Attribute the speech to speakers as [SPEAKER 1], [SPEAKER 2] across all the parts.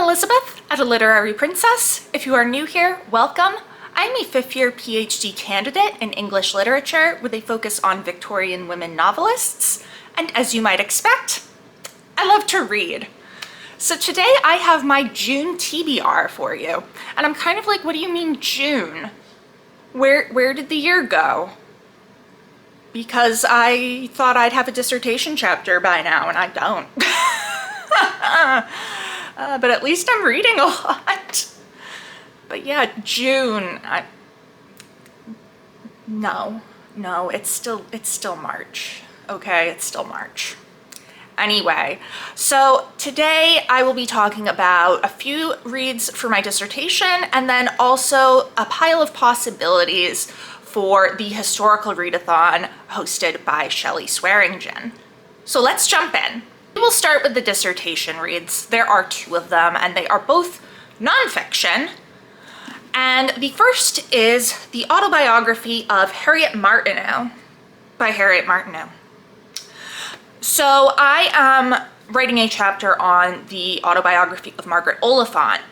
[SPEAKER 1] Elizabeth at A Literary Princess. If you are new here, welcome. I'm a fifth-year PhD candidate in English literature with a focus on Victorian women novelists. And as you might expect, I love to read. So today I have my June TBR for you. And I'm kind of like, what do you mean June? Where did the year go? Because I thought I'd have a dissertation chapter by now, and I don't. But at least I'm reading a lot. But yeah, June, no, it's still March. Okay, it's still March. Anyway, so today I will be talking about a few reads for my dissertation and then also a pile of possibilities for the Historical Readathon hosted by Shelley Swearingen. So let's jump in. We'll start with the dissertation reads. There are two of them and they are both nonfiction. And the first is the autobiography of Harriet Martineau by Harriet Martineau. So I am writing a chapter on the autobiography of Margaret Oliphant.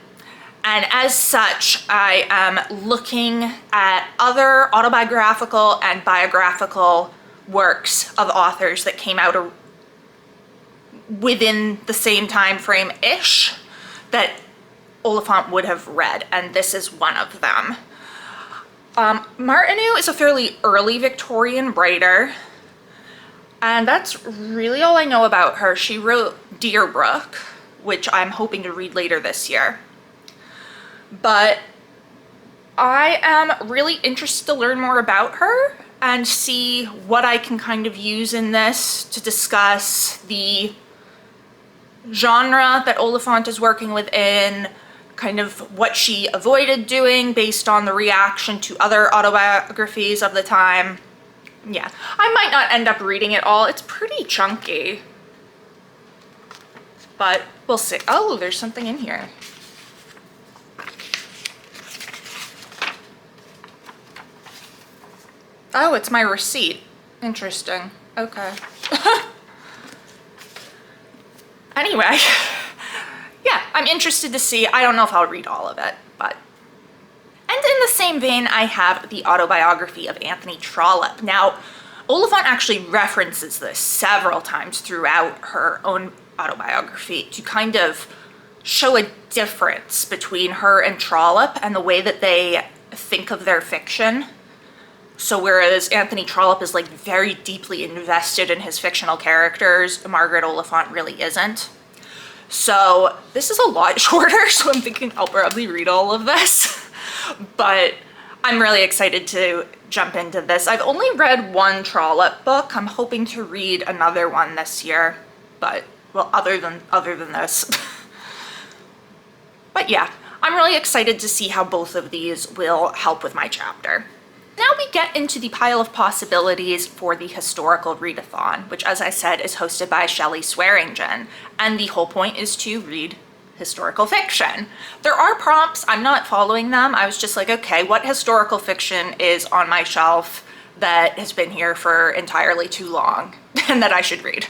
[SPEAKER 1] And as such, I am looking at other autobiographical and biographical works of authors that came out within the same time frame-ish that Oliphant would have read, and this is one of them. Martineau is a fairly early Victorian writer, and that's really all I know about her. She wrote Deerbrook, which I'm hoping to read later this year. But I am really interested to learn more about her and see what I can kind of use in this to discuss the genre that Oliphant is working within, kind of what she avoided doing based on the reaction to other autobiographies of the time. Yeah, I might not end up reading it all. It's pretty chunky, but we'll see. Oh, there's something in here. Oh, it's my receipt. Interesting. Okay. Anyway, yeah, I'm interested to see. I don't know if I'll read all of it, but. And in the same vein, I have the autobiography of Anthony Trollope. Now, Oliphant actually references this several times throughout her own autobiography to kind of show a difference between her and Trollope and the way that they think of their fiction. So whereas Anthony Trollope is like very deeply invested in his fictional characters, Margaret Oliphant really isn't. So this is a lot shorter, so I'm thinking I'll probably read all of this. But I'm really excited to jump into this. I've only read one Trollope book. I'm hoping to read another one this year, but well, other than this. But yeah, I'm really excited to see how both of these will help with my chapter. Now we get into the pile of possibilities for the Historical Readathon, which, as I said, is hosted by Shelley Swearingen, and the whole point is to read historical fiction. There are prompts. I'm not following them. I was just like, okay, what historical fiction is on my shelf that has been here for entirely too long and that I should read?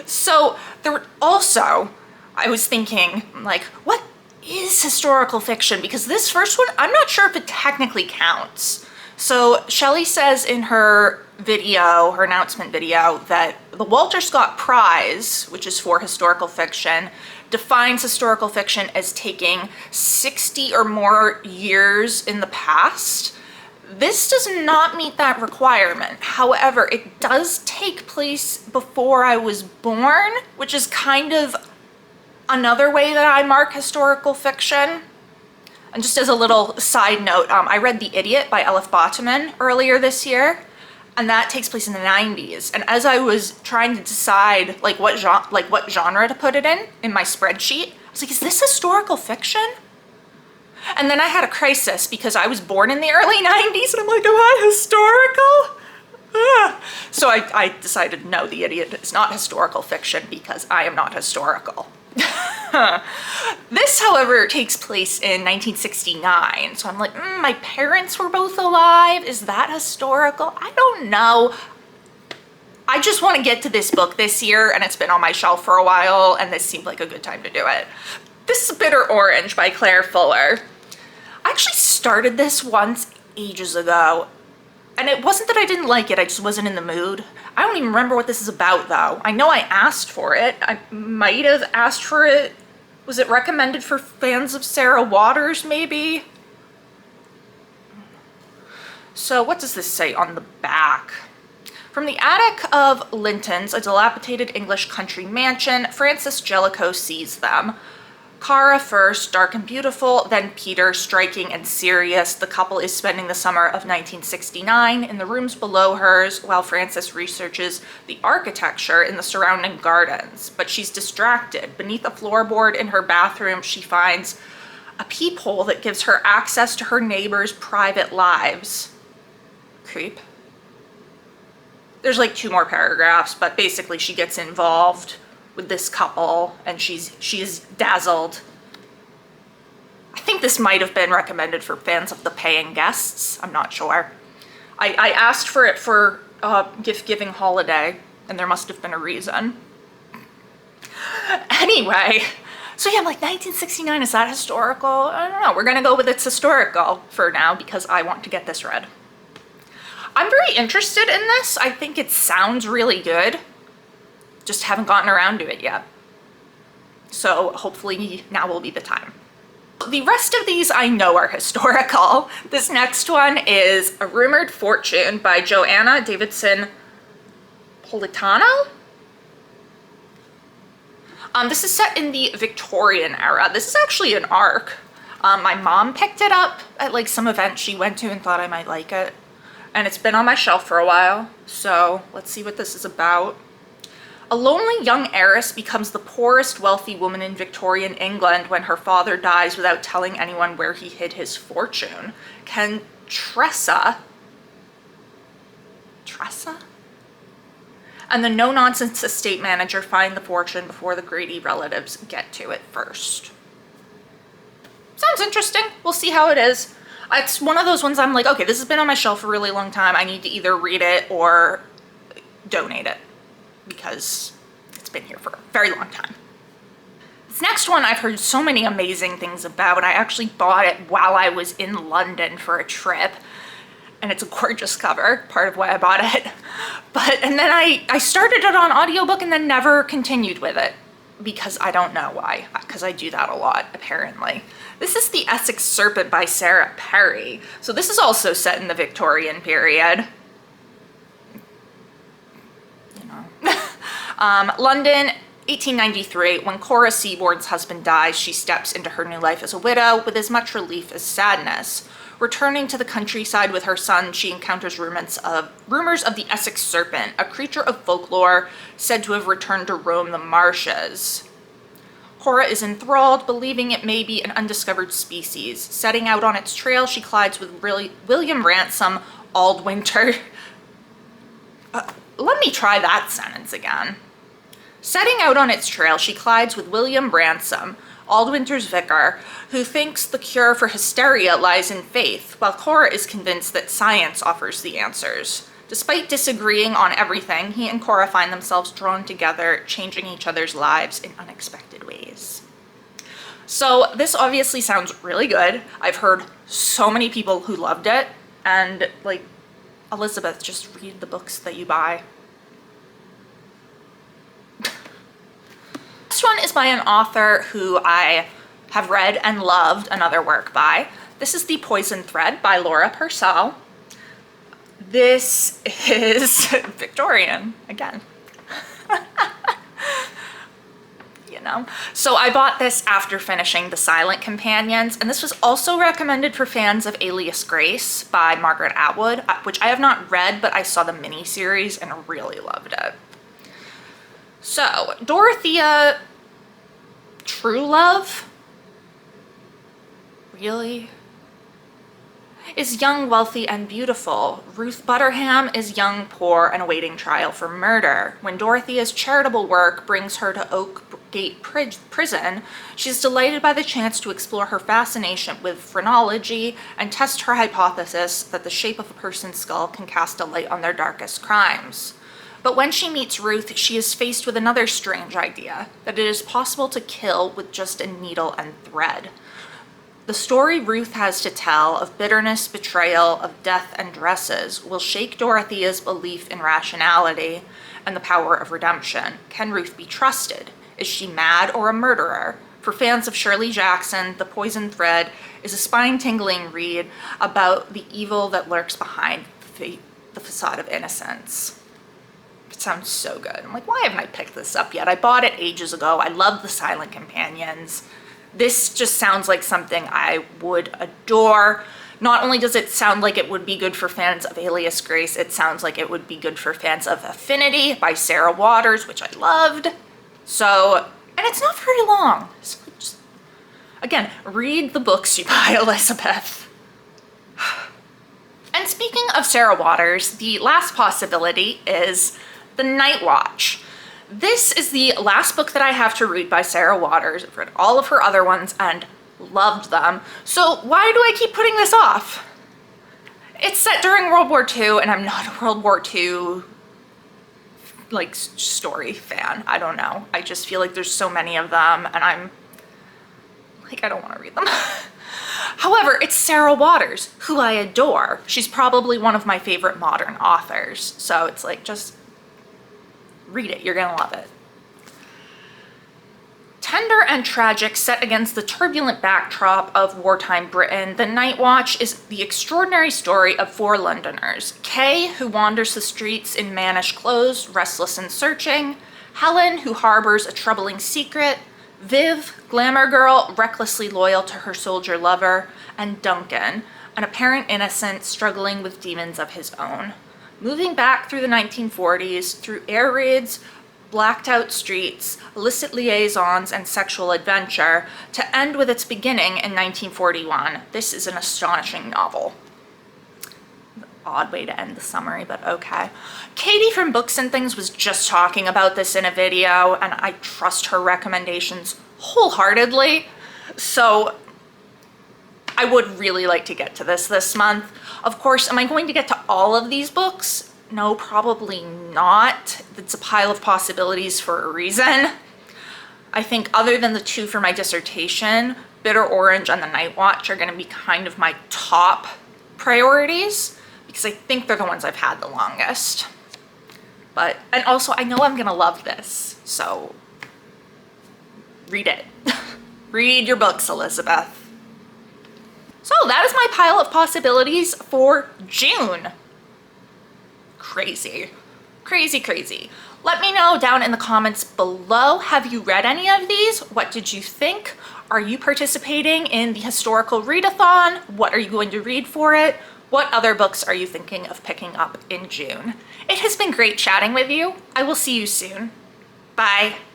[SPEAKER 1] So there were also, I was thinking, like, what is historical fiction? Because this first one, I'm not sure if it technically counts. So Shelley says in her video, her announcement video, that the Walter Scott Prize, which is for historical fiction, defines historical fiction as taking 60 or more years in the past. This does not meet that requirement. However, it does take place before I was born, which is kind of another way that I mark historical fiction. And just as a little side note, I read The Idiot by Elif Batuman earlier this year, and that takes place in the 90s. And as I was trying to decide what genre to put it in my spreadsheet, I was like, is this historical fiction? And then I had a crisis because I was born in the early 90s, and I'm like, am I historical? So I decided, no, The Idiot is not historical fiction because I am not historical. This, however, takes place in 1969, so I'm like, my parents were both alive. Is that historical? I don't know. I just want to get to this book this year, and it's been on my shelf for a while, and this seemed like a good time to do it. This is Bitter Orange by Claire Fuller. I actually started this once ages ago, and it wasn't that I didn't like it, I just wasn't in the mood. I don't even remember what this is about though. I know I asked for it. I might have asked for it. Was it recommended for fans of Sarah Waters, maybe? So what does this say on the back? From the attic of Linton's, a dilapidated English country mansion, Frances Jellicoe sees them. Cara first, dark and beautiful, then Peter, striking and serious. The couple is spending the summer of 1969 in the rooms below hers while Frances researches the architecture in the surrounding gardens. But she's distracted. Beneath a floorboard in her bathroom, she finds a peephole that gives her access to her neighbors' private lives. Creep. There's like 2 more paragraphs, but basically she gets involved with this couple and she's dazzled. I think this might have been recommended for fans of The Paying Guests. I'm not sure. I asked for it for gift giving holiday, and there must have been a reason. Anyway, so yeah, I'm like, 1969, is that historical? I don't know. We're gonna go with it's historical for now because I want to get this read. I'm very interested in this. I think it sounds really good. Just haven't gotten around to it yet. So hopefully now will be the time. The rest of these I know are historical. This next one is A Rumored Fortune by Joanna Davidson Politano. This is set in the Victorian era. This is actually an arc. My mom picked it up at like some event she went to and thought I might like it. And it's been on my shelf for a while. So let's see what this is about. A lonely young heiress becomes the poorest wealthy woman in Victorian England when her father dies without telling anyone where he hid his fortune. Can Tressa and the no-nonsense estate manager find the fortune before the greedy relatives get to it first? Sounds interesting. We'll see how it is. It's one of those ones I'm like, okay, this has been on my shelf for a really long time. I need to either read it or donate it because it's been here for a very long time. This next one I've heard so many amazing things about. I actually bought it while I was in London for a trip, and it's a gorgeous cover, part of why I bought it. And then I started it on audiobook and then never continued with it because I don't know why, because I do that a lot apparently. This is The Essex Serpent by Sarah Perry. So this is also set in the Victorian period. You know. London, 1893. When Cora Seaborn's husband dies, she steps into her new life as a widow with as much relief as sadness. Returning to the countryside with her son, she encounters rumors of the Essex Serpent, a creature of folklore said to have returned to roam the marshes. Cora is enthralled, believing it may be an undiscovered species. Setting out on its trail, she collides with William Ransom Aldwinter. Let me try that sentence again. Setting out on its trail, she collides with William Ransom, Aldwinter's vicar, who thinks the cure for hysteria lies in faith, while Cora is convinced that science offers the answers. Despite disagreeing on everything, he and Cora find themselves drawn together, changing each other's lives in unexpected ways. So this obviously sounds really good. I've heard so many people who loved it, and like, Elizabeth, just read the books that you buy. This one is by an author who I have read and loved another work by. This is The Poison Thread by Laura Purcell. This is Victorian, again. You know? So I bought this after finishing The Silent Companions, and this was also recommended for fans of Alias Grace by Margaret Atwood, which I have not read, but I saw the miniseries and really loved it. So, Dorothea Truelove? Really? Is young, wealthy, and beautiful. Ruth Butterham is young, poor, and awaiting trial for murder. When Dorothea's charitable work brings her to Oakgate Prison, she's delighted by the chance to explore her fascination with phrenology and test her hypothesis that the shape of a person's skull can cast a light on their darkest crimes. But when she meets Ruth, she is faced with another strange idea, that it is possible to kill with just a needle and thread. The story Ruth has to tell of bitterness, betrayal, of death and dresses will shake Dorothea's belief in rationality and the power of redemption. Can Ruth be trusted? Is she mad or a murderer? For fans of Shirley Jackson, The Poison Thread is a spine-tingling read about the evil that lurks behind the facade of innocence. It sounds so good. I'm like, why haven't I picked this up yet? I bought it ages ago. I love The Silent Companions. This just sounds like something I would adore. Not only does it sound like it would be good for fans of Alias Grace, it sounds like it would be good for fans of Affinity by Sarah Waters, which I loved. So, and it's not very long. So just, again, read the books you buy, Elizabeth. And speaking of Sarah Waters, the last possibility is The Night Watch. This is the last book that I have to read by Sarah Waters. I've read all of her other ones and loved them. So why do I keep putting this off? It's set during World War II and I'm not a World War II like story fan. I don't know. I just feel like there's so many of them and I'm like, I don't want to read them. However, it's Sarah Waters, who I adore. She's probably one of my favorite modern authors. So it's like, just read it, you're gonna love it. Tender and tragic, set against the turbulent backdrop of wartime Britain, The Night Watch is the extraordinary story of four Londoners. Kay, who wanders the streets in mannish clothes, restless and searching. Helen, who harbors a troubling secret. Viv, glamour girl, recklessly loyal to her soldier lover. And Duncan, an apparent innocent struggling with demons of his own. Moving back through the 1940s, through air raids, blacked out streets, illicit liaisons, and sexual adventure, to end with its beginning in 1941. This is an astonishing novel. Odd way to end the summary, but okay. Katie from Books and Things was just talking about this in a video, and I trust her recommendations wholeheartedly. So I would really like to get to this month. Of course, am I going to get to all of these books? No, probably not. It's a pile of possibilities for a reason. I think other than the two for my dissertation, Bitter Orange and The Night Watch are gonna be kind of my top priorities because I think they're the ones I've had the longest. But, and also I know I'm gonna love this, so read it. Read your books, Elizabeth. So that is my pile of possibilities for June. Crazy, crazy, crazy. Let me know down in the comments below. Have you read any of these? What did you think? Are you participating in the Historical Readathon? What are you going to read for it? What other books are you thinking of picking up in June? It has been great chatting with you. I will see you soon. Bye.